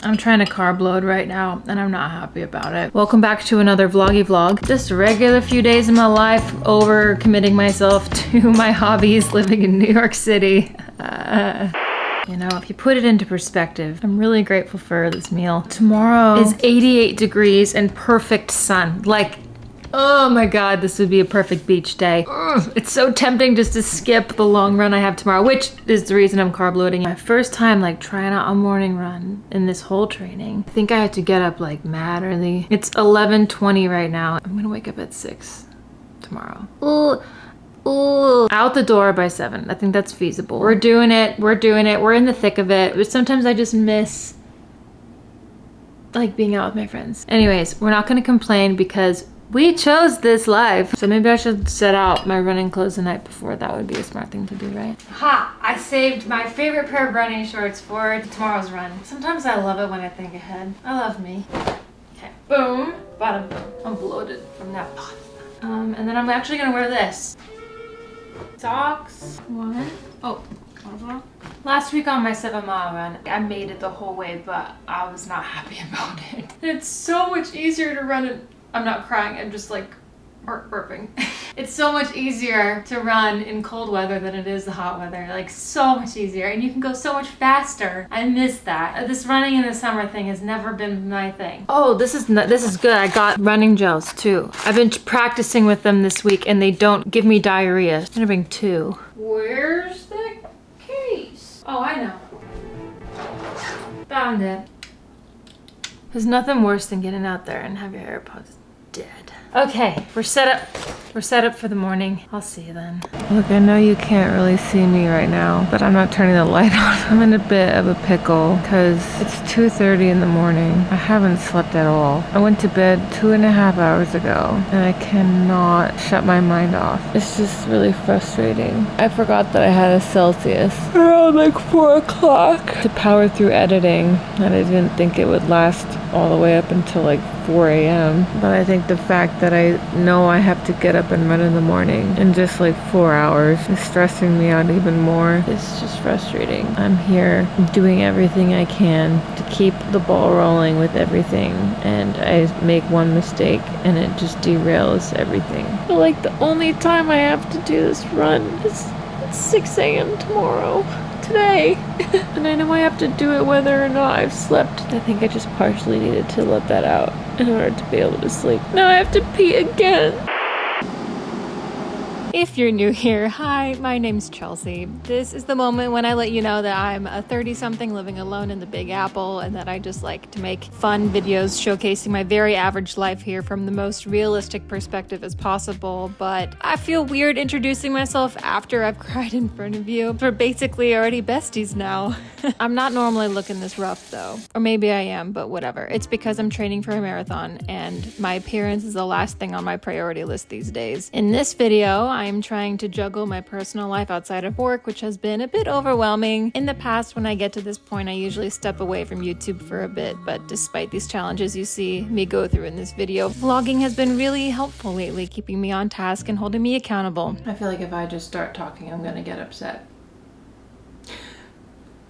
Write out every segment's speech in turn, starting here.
I'm trying to carb load right now and I'm not happy about it. Welcome back to another vloggy vlog. Just a regular few days in my life, over committing myself to my hobbies, living in New York City. You know, if you put it into perspective, I'm really grateful for this meal. Tomorrow is 88 degrees and perfect sun. Like, oh my God, this would be a perfect beach day. Ugh, it's so tempting just to skip the long run I have tomorrow, which is the reason I'm carb loading. My first time like trying out a morning run in this whole training. I think I had to get up like mad early. It's 11:20 right now. I'm gonna wake up at 6 tomorrow. Ooh. Out the door by 7. I think that's feasible. We're doing it. We're doing it. We're in the thick of it. But sometimes I just miss like being out with my friends. Anyways, we're not gonna complain because we chose this life. So maybe I should set out my running clothes the night before. That would be a smart thing to do, right? Ha! I saved my favorite pair of running shorts for tomorrow's run. Sometimes I love it when I think ahead. I love me. Okay, boom, bottom boom. I'm bloated from that pot. And then I'm actually gonna wear this. Socks. One. Oh. Last week on my 7-mile run, I made it the whole way, but I was not happy about it. It's so much easier to run it. I'm not crying, I'm just like burping. It's so much easier to run in cold weather than it is the hot weather. Like so much easier, and you can go so much faster. I miss that. This running in the summer thing has never been my thing. Oh, this is good. I got running gels too. I've been practicing with them this week and they don't give me diarrhea. I'm gonna bring 2. Where's the case? Oh, I know. Found it. There's nothing worse than getting out there and have your AirPods dead. Okay, we're set up. We're set up for the morning. I'll see you then. Look, I know you can't really see me right now, but I'm not turning the light on. I'm in a bit of a pickle because it's 2:30 in the morning. I haven't slept at all. I went to bed 2.5 hours ago and I cannot shut my mind off. It's just really frustrating. I forgot that I had a Celsius around like 4 o'clock to power through editing, and I didn't think it would last all the way up until like 4 a.m. But I think the fact that I know I have to get up and run in the morning in just like 4 hours is stressing me out even more. It's just frustrating. I'm here doing everything I can to keep the ball rolling with everything, and I make one mistake and it just derails everything. But like the only time I have to do this run is 6 a.m. tomorrow. Today. And I know I have to do it whether or not I've slept. I think I just partially needed to let that out in order to be able to sleep. Now I have to pee again. If you're new here, hi, my name's Chelsea. This is the moment when I let you know that I'm a 30-something living alone in the Big Apple, and that I just like to make fun videos showcasing my very average life here from the most realistic perspective as possible. But I feel weird introducing myself after I've cried in front of you. We're basically already besties now. I'm not normally looking this rough though. Or maybe I am, but whatever. It's because I'm training for a marathon and my appearance is the last thing on my priority list these days. In this video, I'm trying to juggle my personal life outside of work, which has been a bit overwhelming. In the past, when I get to this point, I usually step away from YouTube for a bit, but despite these challenges you see me go through in this video, vlogging has been really helpful lately, keeping me on task and holding me accountable. I feel like if I just start talking, I'm gonna get upset.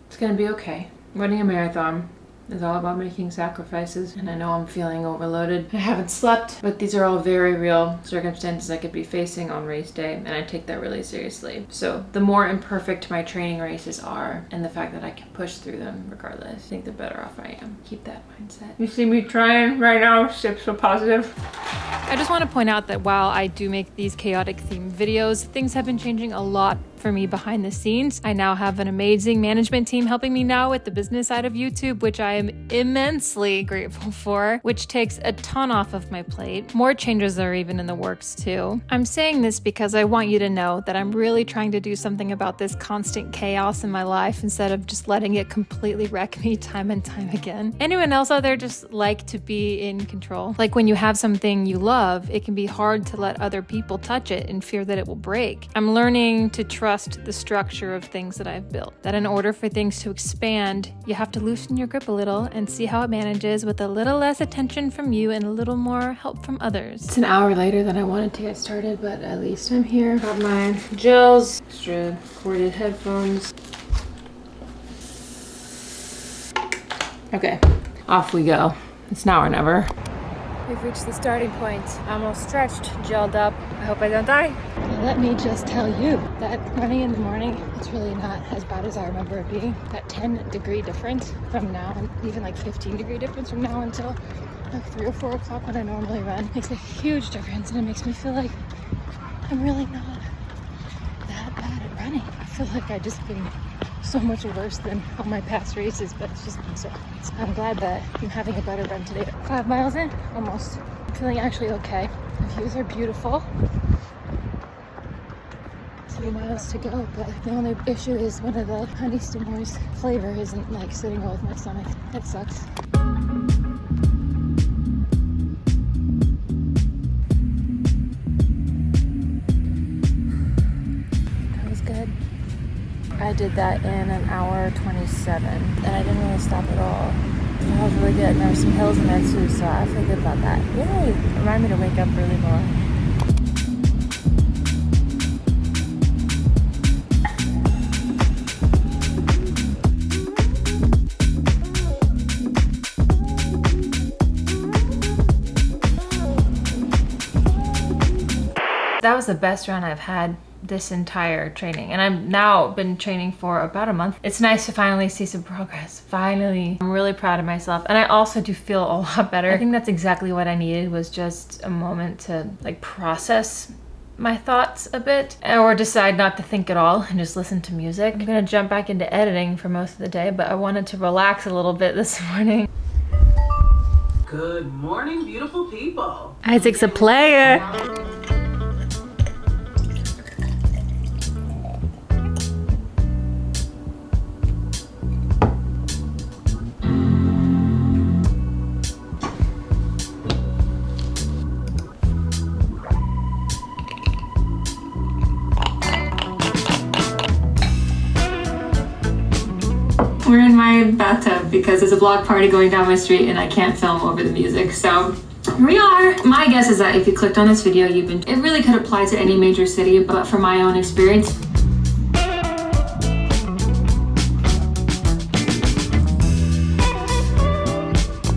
It's gonna be okay. Running a marathon is all about making sacrifices, and I know I'm feeling overloaded. I haven't slept, but these are all very real circumstances I could be facing on race day, and I take that really seriously. So the more imperfect my training races are, and the fact that I can push through them regardless, I think the better off I am. Keep that mindset. You see me trying right now, so positive. I just want to point out that while I do make these chaotic themed videos, things have been changing a lot for me behind the scenes. I now have an amazing management team helping me now with the business side of YouTube, which I am immensely grateful for, which takes a ton off of my plate. More changes are even in the works too. I'm saying this because I want you to know that I'm really trying to do something about this constant chaos in my life instead of just letting it completely wreck me time and time again. Anyone else out there just like to be in control? Like when you have something you love, it can be hard to let other people touch it and fear that it will break. I'm learning to trust the structure of things that I've built, that in order for things to expand, you have to loosen your grip a little and see how it manages with a little less attention from you and a little more help from others. It's an hour later than I wanted to get started, but at least I'm here. Got my gels, extra corded headphones. Okay, off we go. It's now or never. We've reached the starting point. I'm all stretched, gelled up. I hope I don't die. Let me just tell you that running in the morning, it's really not as bad as I remember it being. That 10-degree difference from now, and even like 15-degree difference from now until like 3 or 4 o'clock when I normally run, makes a huge difference, and it makes me feel like I'm really not that bad at running. I feel like I've just been so much worse than all my past races, but it's just been so hard. I'm glad that I'm having a better run today. 5 miles in, almost. I'm feeling actually okay. The views are beautiful. 2 miles to go, but the only issue is one of the honey s'mores flavor isn't like sitting well with my stomach. That sucks. That was good. I did that in an hour 27, and I didn't really stop at all. That was really good, and there were some hills in there too, so I feel good about that. Yay! Remind me to wake up early more. That was the best run I've had this entire training, and I've now been training for about a month. It's nice to finally see some progress. Finally. I'm really proud of myself, and I also do feel a lot better. I think that's exactly what I needed, was just a moment to like process my thoughts a bit, or decide not to think at all and just listen to music. I'm gonna jump back into editing for most of the day, but I wanted to relax a little bit this morning. Good morning, beautiful people. Isaac's a player. We're in my bathtub because there's a block party going down my street and I can't film over the music, so here we are. My guess is that if you clicked on this video, it really could apply to any major city, but from my own experience,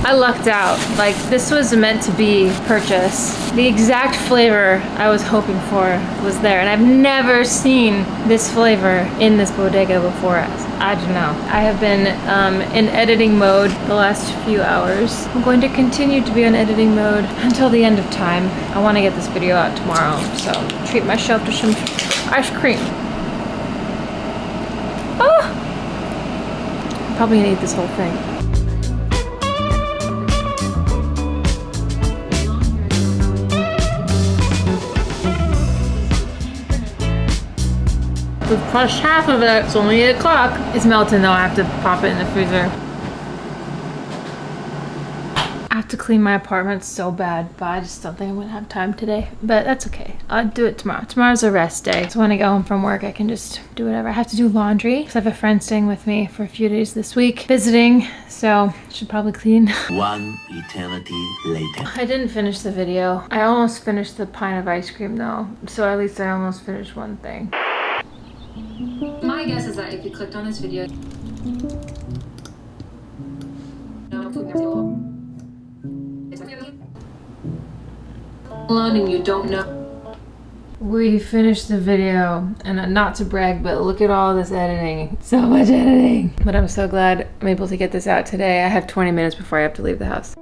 I lucked out. Like, this was meant to be purchased. The exact flavor I was hoping for was there, and I've never seen this flavor in this bodega before. I don't know. I have been in editing mode the last few hours. I'm going to continue to be on editing mode until the end of time. I want to get this video out tomorrow, so treat myself to some ice cream. Oh! I'm probably gonna eat this whole thing. We've crushed half of it. It's only 8 o'clock. It's melting though. I have to pop it in the freezer. I have to clean my apartment so bad, but I just don't think I'm gonna have time today. But that's okay. I'll do it tomorrow. Tomorrow's a rest day. So when I go home from work, I can just do whatever. I have to do laundry because I have a friend staying with me for a few days this week, visiting. So I should probably clean. One eternity later. I didn't finish the video. I almost finished the pint of ice cream though. So at least I almost finished one thing. My guess is that if you clicked on this video, alone and you don't know. We finished the video, and not to brag, but look at all this editing. So much editing. But I'm so glad I'm able to get this out today. I have 20 minutes before I have to leave the house.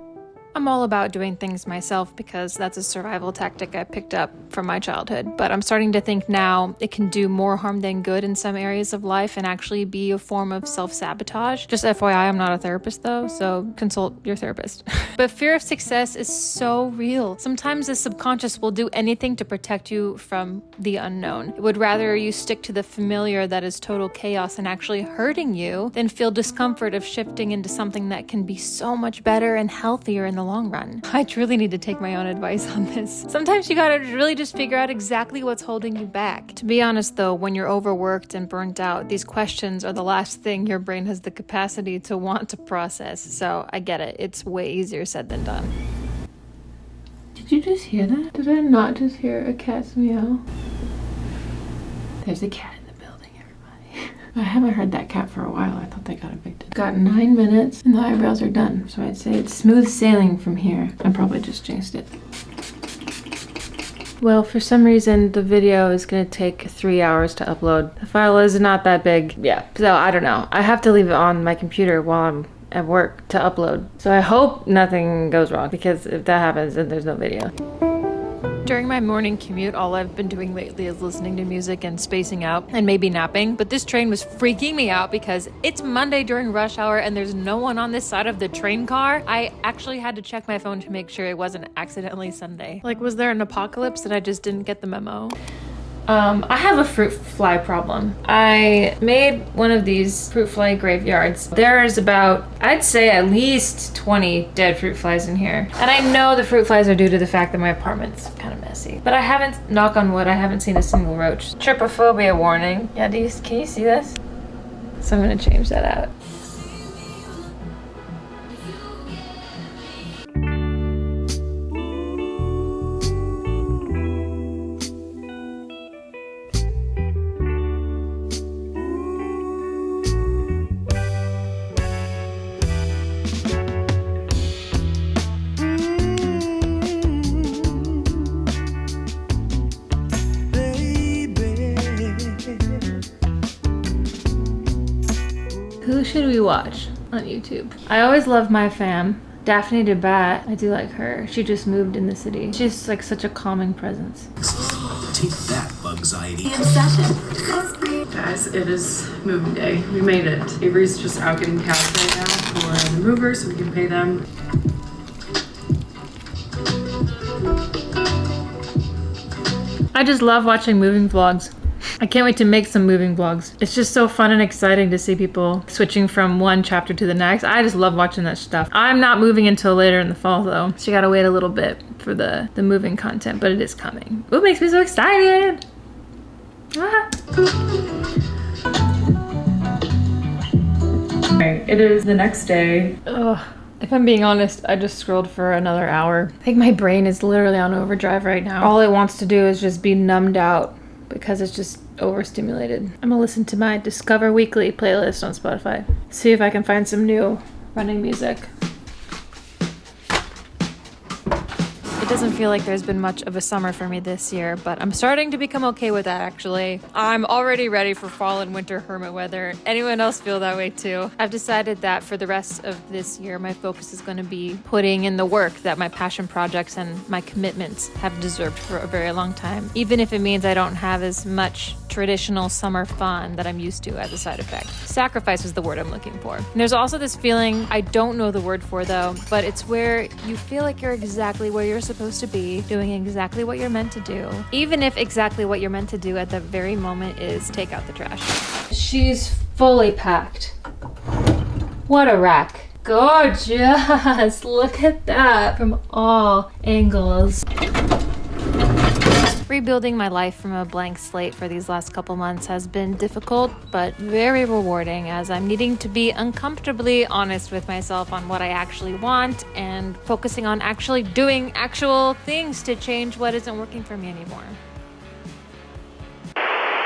I'm all about doing things myself because that's a survival tactic I picked up from my childhood. But I'm starting to think now it can do more harm than good in some areas of life and actually be a form of self-sabotage. Just FYI, I'm not a therapist though, so consult your therapist. But fear of success is so real. Sometimes the subconscious will do anything to protect you from the unknown. It would rather you stick to the familiar that is total chaos and actually hurting you than feel discomfort of shifting into something that can be so much better and healthier in the long run. I truly need to take my own advice on this. Sometimes you gotta really just figure out exactly what's holding you back. To be honest though, when you're overworked and burnt out, these questions are the last thing your brain has the capacity to want to process. So I get it. It's way easier said than done. Did you just hear that? Did I not just hear a cat's meow? There's a cat in the building, everybody. I haven't heard that cat for a while. I thought they got evicted. Got 9 minutes and the eyebrows are done. So I'd say it's smooth sailing from here. I probably just jinxed it. Well, for some reason, the video is gonna take 3 hours to upload. The file is not that big. Yeah, so I don't know. I have to leave it on my computer while I'm at work to upload. So I hope nothing goes wrong, because if that happens, then there's no video. During my morning commute, all I've been doing lately is listening to music and spacing out and maybe napping. But this train was freaking me out because it's Monday during rush hour and there's no one on this side of the train car. I actually had to check my phone to make sure it wasn't accidentally Sunday. Like, was there an apocalypse and I just didn't get the memo? I have a fruit fly problem. I made one of these fruit fly graveyards. There's about, I'd say at least 20 dead fruit flies in here. And I know the fruit flies are due to the fact that my apartment's kind of messy. But I haven't, knock on wood, I haven't seen a single roach. Trypophobia warning. Yeah, can you see this? So I'm gonna change that out. Who should we watch on YouTube? I always love my fam. Daphne DeBat, I do like her. She just moved in the city. She's like such a calming presence. Take that, Bugsiety. Guys, it is moving day. We made it. Avery's just out getting cash right now for the movers so we can pay them. I just love watching moving vlogs. I can't wait to make some moving vlogs. It's just so fun and exciting to see people switching from one chapter to the next. I just love watching that stuff. I'm not moving until later in the fall though, so you gotta wait a little bit for the moving content, but it is coming. Ooh, it makes me so excited! Ah. Alright, it is the next day. Ugh. If I'm being honest, I just scrolled for another hour. I think my brain is literally on overdrive right now. All it wants to do is just be numbed out, because it's just overstimulated. I'm gonna listen to my Discover Weekly playlist on Spotify. See if I can find some new running music. It doesn't feel like there's been much of a summer for me this year, but I'm starting to become okay with that actually. I'm already ready for fall and winter hermit weather. Anyone else feel that way too? I've decided that for the rest of this year, my focus is going to be putting in the work that my passion projects and my commitments have deserved for a very long time, even if it means I don't have as much traditional summer fun that I'm used to as a side effect. Sacrifice is the word I'm looking for. And there's also this feeling I don't know the word for though, but it's where you feel like you're exactly where you're supposed to be, doing exactly what you're meant to do, even if exactly what you're meant to do at the very moment is take out the trash. She's fully packed. What a rack. Gorgeous! Look at that from all angles. Rebuilding my life from a blank slate for these last couple months has been difficult, but very rewarding, as I'm needing to be uncomfortably honest with myself on what I actually want and focusing on actually doing actual things to change what isn't working for me anymore.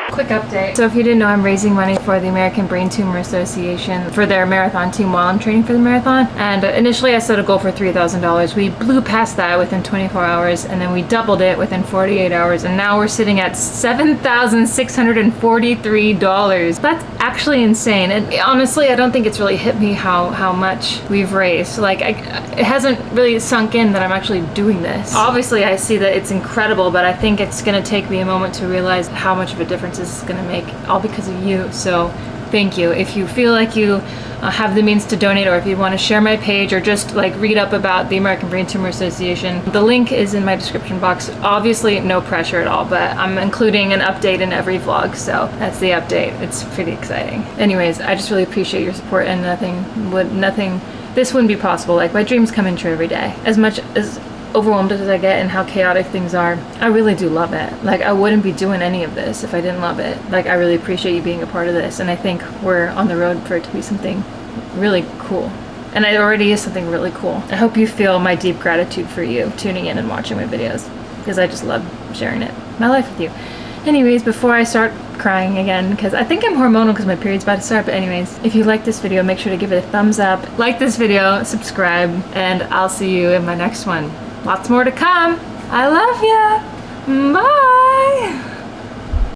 Quick update. So if you didn't know, I'm raising money for the American Brain Tumor Association for their marathon team while I'm training for the marathon. And initially I set a goal for $3,000. We blew past that within 24 hours and then we doubled it within 48 hours. And now we're sitting at $7,643. That's actually insane. And honestly, I don't think it's really hit me how much we've raised. Like, it hasn't really sunk in that I'm actually doing this. Obviously, I see that it's incredible, but I think it's gonna take me a moment to realize how much of a difference this is gonna make, all because of you. So thank you. If you feel like you have the means to donate, or if you want to share my page or just like read up about the American Brain Tumor Association, the link is in my description box. Obviously no pressure at all, but I'm including an update in every vlog, so that's the update. It's pretty exciting. Anyways, I just really appreciate your support, and this wouldn't be possible. Like, my dreams come in true every day. As much as overwhelmed as I get and how chaotic things are, I really do love it. Like, I wouldn't be doing any of this if I didn't love it. Like, I really appreciate you being a part of this, and I think we're on the road for it to be something really cool. And it already is something really cool. I hope you feel my deep gratitude for you tuning in and watching my videos, because I just love sharing my life with you. Anyways, before I start crying again, because I think I'm hormonal because my period's about to start, but anyways, if you like this video, make sure to give it a thumbs up, like this video, subscribe, and I'll see you in my next one. Lots more to come. I love ya. Bye.